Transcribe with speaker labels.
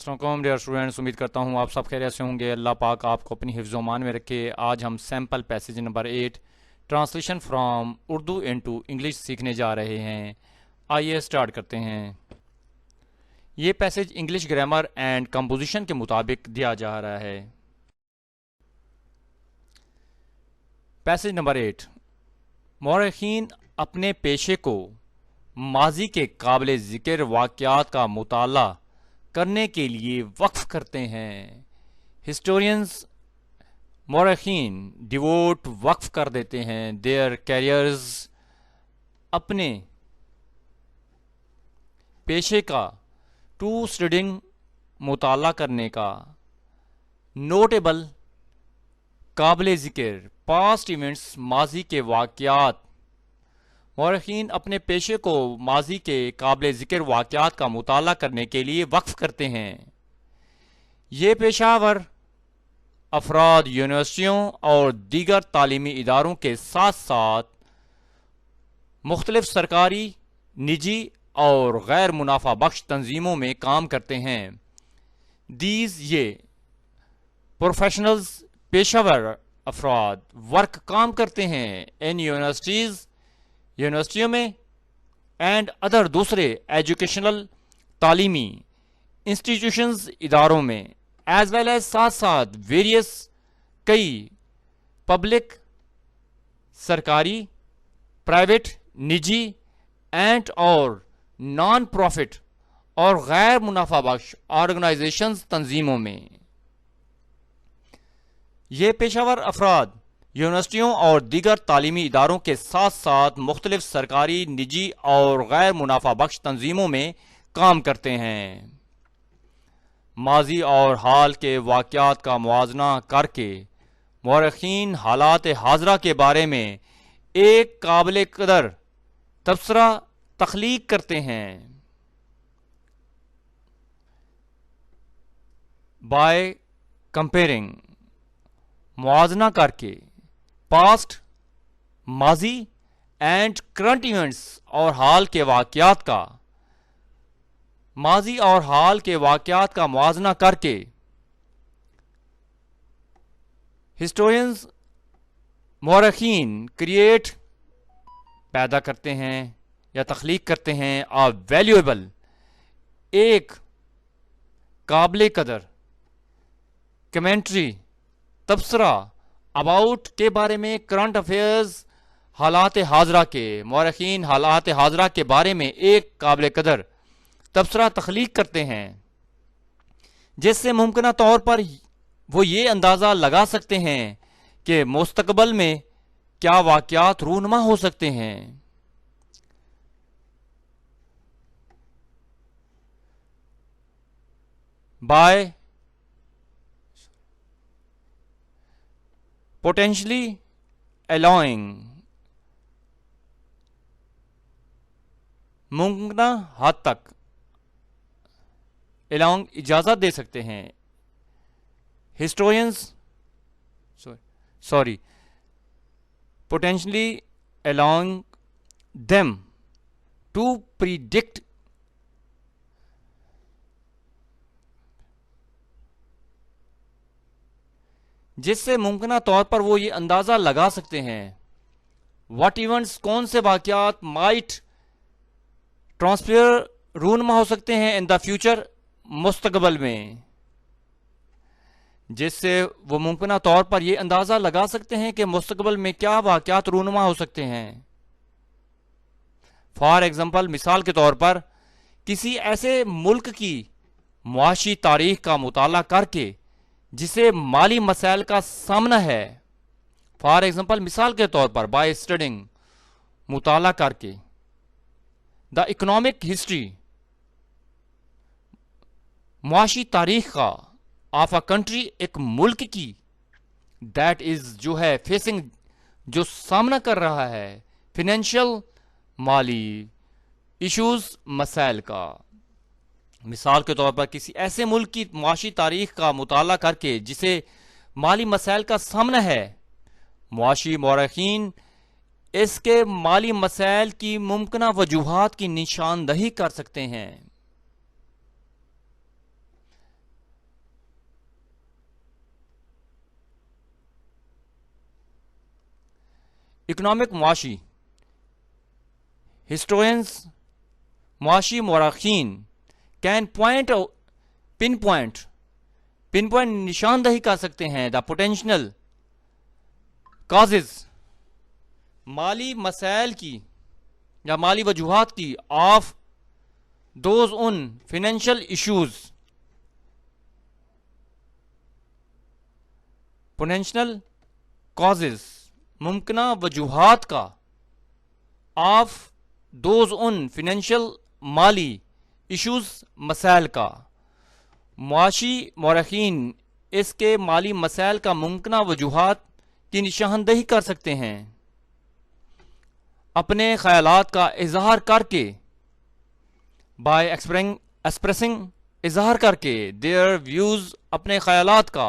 Speaker 1: السلام علیکم dear students, امید کرتا ہوں آپ سب خیریت سے ہوں گے۔ اللہ پاک آپ کو اپنی حفظ و امان میں رکھے۔ آج ہم sample passage number 8 translation from Urdu into English سیکھنے جا رہے ہیں۔ آئیے اسٹارٹ کرتے ہیں۔ یہ passage English grammar and composition کے مطابق دیا جا رہا ہے۔ پیسیج نمبر 8، مورخین اپنے پیشے کو ماضی کے قابل ذکر واقعات کا مطالعہ کرنے کے لیے وقف کرتے ہیں۔ ہسٹورینز، مورخین ڈیووٹ وقف کر دیتے ہیں دیئر کیریئرز، اپنے پیشے کا ٹو اسٹڈنگ مطالعہ کرنے کا، نوٹیبل قابل ذکر پاسٹ ایونٹس ماضی کے واقعات، مورخین اپنے پیشے کو ماضی کے قابل ذکر واقعات کا مطالعہ کرنے کے لیے وقف کرتے ہیں۔ یہ پیشہ ور افراد یونیورسٹیوں اور دیگر تعلیمی اداروں کے ساتھ ساتھ مختلف سرکاری، نجی اور غیر منافع بخش تنظیموں میں کام کرتے ہیں۔ یہ پروفیشنلز پیشہ ور افراد ورک کام کرتے ہیں ان یونیورسٹیوں میں اینڈ ادر دوسرے ایجوکیشنل تعلیمی انسٹیٹیوشنز اداروں میں، ایز ویل ایز ساتھ ساتھ ویریس کئی پبلک، سرکاری، پرائیویٹ، نجی اینڈ اور نان پروفٹ اور غیر منافع بخش آرگنائزیشنز تنظیموں میں۔ یہ پیشہ ور افراد یونیورسٹیوں اور دیگر تعلیمی اداروں کے ساتھ ساتھ مختلف سرکاری، نجی اور غیر منافع بخش تنظیموں میں کام کرتے ہیں۔ ماضی اور حال کے واقعات کا موازنہ کر کے مورخین حالات حاضرہ کے بارے میں ایک قابل قدر تبصرہ تخلیق کرتے ہیں۔ بائی کمپیئرنگ، موازنہ کر کے پاسٹ، ماضی اینڈ کرنٹ ایونٹس اور حال کے واقعات کا، ماضی اور حال کے واقعات کا موازنہ کر کے ہسٹورینز، مورخین کریٹ پیدا کرتے ہیں یا تخلیق کرتے ہیں ویلیویبل، ایک قابل قدر کمنٹری تبصرہ اباؤٹ کے بارے میں، کرنٹ افیئرز حالات حاضرہ کے، مورخین حالات حاضرہ کے بارے میں ایک قابل قدر تبصرہ تخلیق کرتے ہیں جس سے ممکنہ طور پر وہ یہ اندازہ لگا سکتے ہیں کہ مستقبل میں کیا واقعات رونما ہو سکتے ہیں۔ بائی potentially allowing، ممکنہ حد تک allowing اجازت دے سکتے ہیں، potentially allowing them to predict جس سے ممکنہ طور پر وہ یہ اندازہ لگا سکتے ہیں واٹ ایونٹس، کون سے واقعات مائٹ ٹرانسفر رونما ہو سکتے ہیں ان دا فیوچر، مستقبل میں، جس سے وہ ممکنہ طور پر یہ اندازہ لگا سکتے ہیں کہ مستقبل میں کیا واقعات رونما ہو سکتے ہیں۔ فار ایگزامپل، مثال کے طور پر کسی ایسے ملک کی معاشی تاریخ کا مطالعہ کر کے جسے مالی مسائل کا سامنا ہے، فار ایگزامپل مثال کے طور پر بائی اسٹڈنگ، مطالعہ کر کے دا اکنامک ہسٹری، معاشی تاریخ کا آف اے کنٹری، ایک ملک کی، دیٹ از جو ہے فیسنگ، جو سامنا کر رہا ہے فائنینشیل، مالی ایشوز، مسائل کا۔ مثال کے طور پر کسی ایسے ملک کی معاشی تاریخ کا مطالعہ کر کے جسے مالی مسائل کا سامنا ہے، معاشی مورخین اس کے مالی مسائل کی ممکنہ وجوہات کی نشاندہی کر سکتے ہیں۔ اکنامک معاشی ہسٹورینز معاشی مورخین کین پن پوائنٹ نشاندہی کر سکتے ہیں دا پوٹینشیل کازز مالی مسائل کی یا مالی وجوہات کی of those in financial issues potential causes ممکنہ وجوہات کا آف دوز ان فائنینشیل مالی ایشوز مسائل کا معاشی مورخین اس کے مالی مسائل کا ممکنہ وجوہات کی نشاندہی کر سکتے ہیں اپنے خیالات کا اظہار کر کے بائی ایکسپریسنگ اظہار کر کے دیئر ویوز اپنے خیالات کا